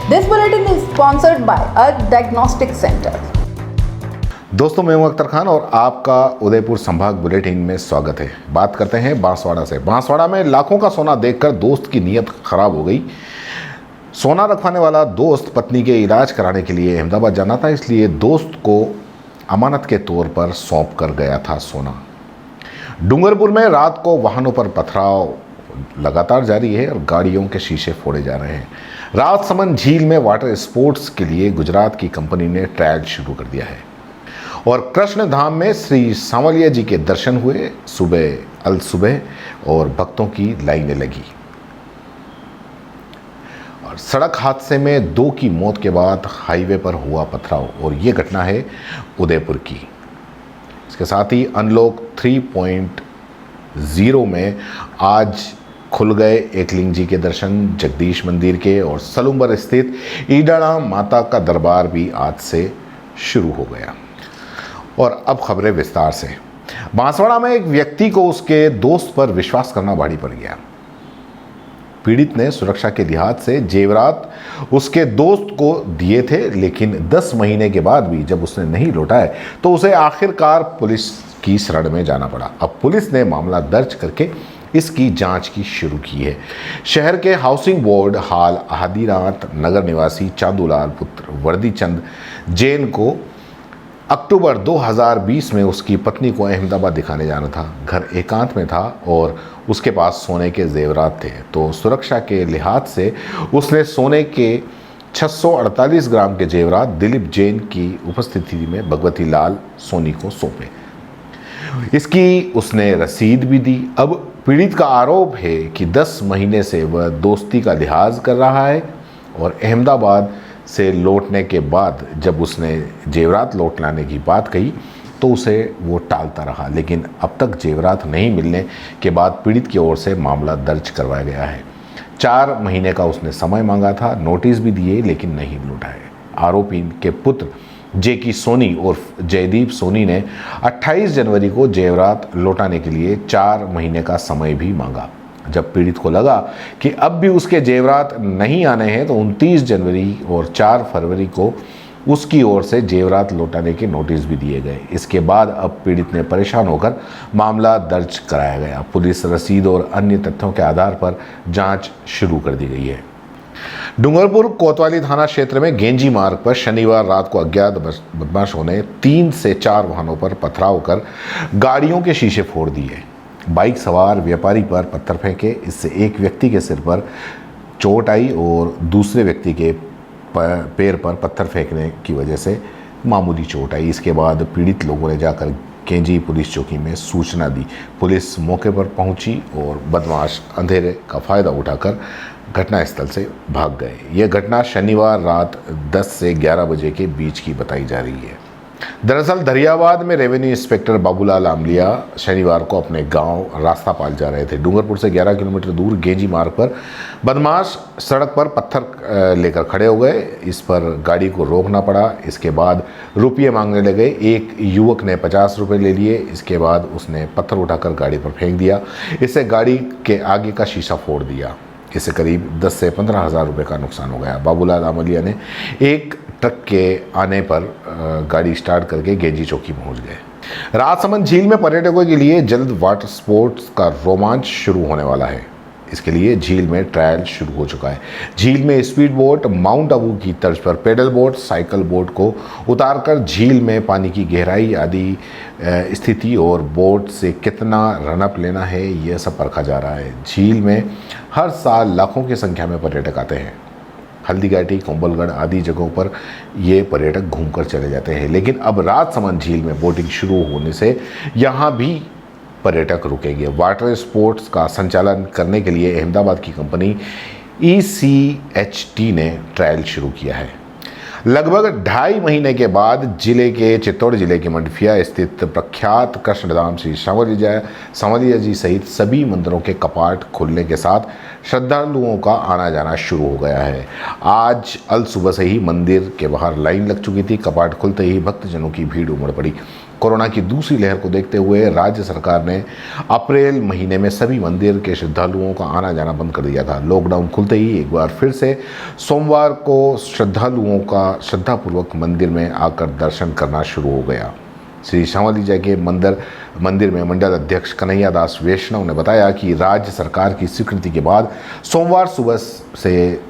This bulletin is sponsored by a diagnostic center. दोस्तों, मैं हूं अख्तर खान और आपका उदयपुर संभाग बुलेटिन में स्वागत है। बात करते हैं बांसवाड़ा से। बांसवाड़ा में लाखों का सोना देखकर दोस्त की नीयत खराब हो गई। सोना रखवाने वाला दोस्त पत्नी के इलाज कराने के लिए अहमदाबाद जाना था, इसलिए दोस्त को अमानत के तौर पर सौंप कर गया था सोना। डूंगरपुर में रात को वाहनों पर पथराव लगातार जारी है और गाड़ियों के शीशे फोड़े जा रहे हैं। राजसमंद झील में वाटर स्पोर्ट्स के लिए गुजरात की कंपनी ने ट्रायल शुरू कर दिया है और कृष्ण धाम में श्री सांवलिया जी के दर्शन हुए। सुबह और भक्तों की लाइनें लगी और सड़क हादसे में 2 की मौत के बाद हाईवे पर हुआ पथराव और ये घटना है उदयपुर की। इसके साथ ही अनलॉक 3.0 में आज खुल गए एकलिंग जी के दर्शन, जगदीश मंदिर के, और सलुम्बर स्थित ईडाणा माता का दरबार भी आज से शुरू हो गया। और अब खबरें विस्तार से। बांसवाड़ा में एक व्यक्ति को उसके दोस्त पर विश्वास करना भारी पड़ गया। पीड़ित ने सुरक्षा के लिहाज से जेवरात उसके दोस्त को दिए थे, लेकिन 10 महीने के बाद भी जब उसने नहीं लौटाए तो उसे आखिरकार पुलिस की शरण में जाना पड़ा। अब पुलिस ने मामला दर्ज करके इसकी जांच की शुरू की है। शहर के हाउसिंग बोर्ड हाल आदिनाथ नगर निवासी चांदूलाल पुत्र वर्दीचंद जैन को अक्टूबर 2020 में उसकी पत्नी को अहमदाबाद दिखाने जाना था। घर एकांत में था और उसके पास सोने के जेवरात थे, तो सुरक्षा के लिहाज से उसने सोने के 648 ग्राम के जेवरात दिलीप जैन की उपस्थिति में भगवती लाल सोनी को सौंपे। इसकी उसने रसीद भी दी। अब पीड़ित का आरोप है कि 10 महीने से वह दोस्ती का लिहाज कर रहा है और अहमदाबाद से लौटने के बाद जब उसने जेवरात लौट लाने की बात कही तो उसे वो टालता रहा, लेकिन अब तक जेवरात नहीं मिलने के बाद पीड़ित की ओर से मामला दर्ज करवाया गया है। 4 महीने का उसने समय मांगा था, नोटिस भी दिए, लेकिन नहीं लौटाए। आरोपी के पुत्र जेकी सोनी और जयदीप सोनी ने 28 जनवरी को जेवरात लौटाने के लिए 4 महीने का समय भी मांगा। जब पीड़ित को लगा कि अब भी उसके जेवरात नहीं आने हैं तो 29 जनवरी और 4 फरवरी को उसकी ओर से जेवरात लौटाने के नोटिस भी दिए गए। इसके बाद अब पीड़ित ने परेशान होकर मामला दर्ज कराया गया। पुलिस रसीद और अन्य तथ्यों के आधार पर जांच शुरू कर दी गई है। डूंगरपुर कोतवाली थाना क्षेत्र में गेंजी मार्ग पर शनिवार रात को अज्ञात बदमाशों ने 3 से 4 वाहनों पर पथराव कर गाड़ियों के शीशे फोड़ दिए। बाइक सवार व्यापारी पर पत्थर फेंके, इससे एक व्यक्ति के सिर पर चोट आई और दूसरे व्यक्ति के पैर पर पत्थर फेंकने की वजह से मामूली चोट आई। इसके बाद पीड़ित लोगों ने जाकर केंजी पुलिस चौकी में सूचना दी। पुलिस मौके पर पहुंची और बदमाश अंधेरे का फायदा उठाकर घटनास्थल से भाग गए। यह घटना शनिवार रात 10 से 11 बजे के बीच की बताई जा रही है। दरअसल दरियाबाद में रेवेन्यू इंस्पेक्टर बाबूलाल आमलिया शनिवार को अपने गांव रास्तापाल जा रहे थे। डूंगरपुर से 11 किलोमीटर दूर गेंजी मार्ग पर बदमाश सड़क पर पत्थर लेकर खड़े हो गए। इस पर गाड़ी को रोकना पड़ा। इसके बाद रुपये मांगने लगे। एक युवक ने 50 रुपये ले लिए। इसके बाद उसने पत्थर उठाकर गाड़ी पर फेंक दिया। इससे गाड़ी के आगे का शीशा फोड़ दिया। इससे करीब 10 से 15 हज़ार रुपये का नुकसान हो गया। बाबूलाल आमलिया ने एक ट्रक के आने पर गाड़ी स्टार्ट करके गेंजी चौकी पहुंच गए। राजसमंद झील में पर्यटकों के लिए जल्द वाटर स्पोर्ट्स का रोमांच शुरू होने वाला है। इसके लिए झील में ट्रायल शुरू हो चुका है। झील में स्पीड बोट, माउंट आबू की तर्ज पर पेडल बोट, साइकिल बोट को उतारकर झील में पानी की गहराई आदि स्थिति और बोट से कितना रनअप लेना है, यह सब परखा जा रहा है। झील में हर साल लाखों की संख्या में पर्यटक आते हैं। हल्दीघाटी, कोंबलगढ़ आदि जगहों पर ये पर्यटक घूमकर चले जाते हैं, लेकिन अब राजसमंद झील में बोटिंग शुरू होने से यहाँ भी पर्यटक रुकेंगे। वाटर स्पोर्ट्स का संचालन करने के लिए अहमदाबाद की कंपनी ECHT ने ट्रायल शुरू किया है। लगभग 2.5 महीने के बाद जिले के चित्तौड़ जिले के मंडफिया स्थित प्रख्यात कृष्णधाम श्री सांवलिया जी सहित सभी मंदिरों के कपाट खुलने के साथ श्रद्धालुओं का आना जाना शुरू हो गया है। आज अल सुबह से ही मंदिर के बाहर लाइन लग चुकी थी। कपाट खुलते ही भक्तजनों की भीड़ उमड़ पड़ी। कोरोना की दूसरी लहर को देखते हुए राज्य सरकार ने अप्रैल महीने में सभी मंदिर के श्रद्धालुओं का आना जाना बंद कर दिया था। लॉकडाउन खुलते ही एक बार फिर से सोमवार को श्रद्धालुओं का श्रद्धापूर्वक मंदिर में आकर दर्शन करना शुरू हो गया। श्री श्यामलीजा के मंदिर में मंडल अध्यक्ष कन्हैया दास वैष्णव ने बताया कि राज्य सरकार की स्वीकृति के बाद सोमवार सुबह से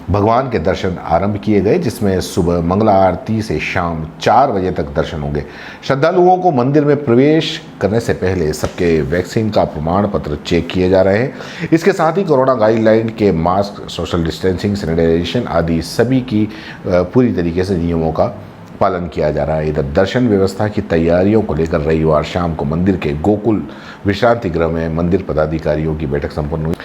भगवान के दर्शन आरंभ किए गए, जिसमें सुबह मंगला आरती से शाम 4 बजे तक दर्शन होंगे। श्रद्धालुओं को मंदिर में प्रवेश करने से पहले सबके वैक्सीन का प्रमाण पत्र चेक किए जा रहे हैं। इसके साथ ही कोरोना गाइडलाइन के मास्क, सोशल डिस्टेंसिंग, सैनिटाइजेशन आदि सभी की पूरी तरीके से नियमों का पालन किया जा रहा है। इधर दर्शन व्यवस्था की तैयारियों को लेकर रविवार शाम को मंदिर के गोकुल विश्रांति गृह में मंदिर पदाधिकारियों की बैठक संपन्न हुई।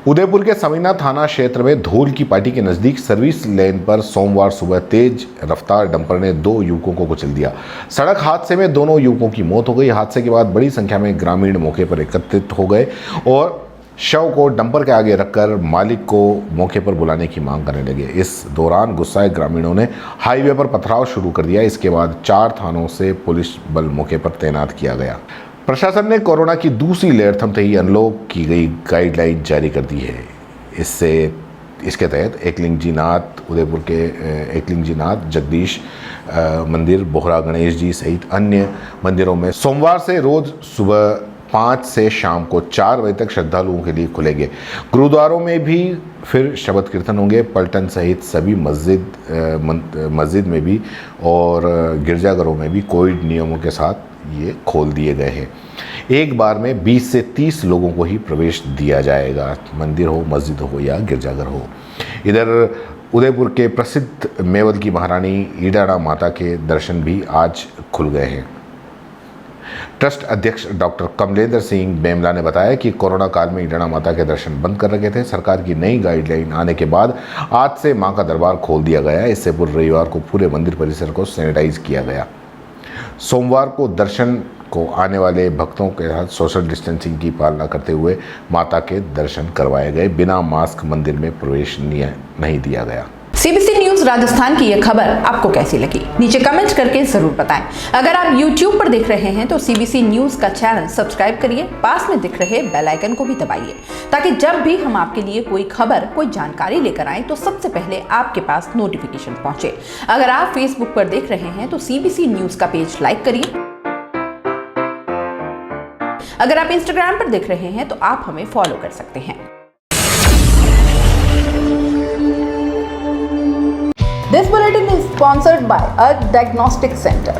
उदयपुर के समीना थाना क्षेत्र में धूल की पार्टी के नजदीक सर्विस लेन पर सोमवार सुबह तेज रफ्तार डंपर ने 2 युवकों को कुचल दिया। सड़क हादसे में दोनों युवकों की मौत हो गई। हादसे के बाद बड़ी संख्या में ग्रामीण मौके पर एकत्रित हो गए और शव को डंपर के आगे रखकर मालिक को मौके पर बुलाने की मांग करने लगे। इस दौरान गुस्साए ग्रामीणों ने हाईवे पर पथराव शुरू कर दिया। इसके बाद 4 थानों से पुलिस बल मौके पर तैनात किया गया। प्रशासन ने कोरोना की दूसरी लहर थमते ही अनलॉक की गई गाइडलाइन जारी कर दी है। इसके तहत एकलिंगजीनाथ, उदयपुर के एकलिंगजीनाथ, जगदीश मंदिर, बोहरा गणेश जी सहित अन्य मंदिरों में सोमवार से रोज सुबह 5 से शाम को 4 बजे तक श्रद्धालुओं के लिए खुलेंगे। गुरुद्वारों में भी फिर शबद कीर्तन होंगे। पलटन सहित सभी मस्जिद में भी और गिरजाघरों में भी कोविड नियमों के साथ ये खोल दिए गए हैं। एक बार में 20 से 30 लोगों को ही प्रवेश दिया जाएगा, मंदिर हो, मस्जिद हो या गिरजाघर हो। इधर उदयपुर के प्रसिद्ध मेवल की महारानी ईडाणा माता के दर्शन भी आज खुल गए हैं। ट्रस्ट अध्यक्ष डॉक्टर कमलेंद्र सिंह बेमला ने बताया कि कोरोना काल में ईडाणा माता के दर्शन बंद कर रखे थे। सरकार की नई गाइडलाइन आने के बाद आज से मां का दरबार खोल दिया गया है। इससे पूर्व रविवार को पूरे मंदिर परिसर को सैनिटाइज किया गया। सोमवार को दर्शन को आने वाले भक्तों के साथ सोशल डिस्टेंसिंग की पालना करते हुए माता के दर्शन करवाए गए। बिना मास्क मंदिर में प्रवेश नहीं दिया गया। सीबीसी न्यूज राजस्थान की यह खबर आपको कैसी लगी, नीचे कमेंट करके जरूर बताएं। अगर आप YouTube पर देख रहे हैं तो सीबीसी न्यूज का चैनल सब्सक्राइब करिए, पास में दिख रहे बेल आइकन को भी दबाइए, ताकि जब भी हम आपके लिए कोई खबर, कोई जानकारी लेकर आए तो सबसे पहले आपके पास नोटिफिकेशन पहुंचे। अगर आप Facebook पर देख रहे हैं तो सीबीसी न्यूज का पेज लाइक करिए। अगर आप Instagram पर देख रहे हैं तो आप हमें फॉलो कर सकते हैं। This bulletin is sponsored by Earth Diagnostic Center.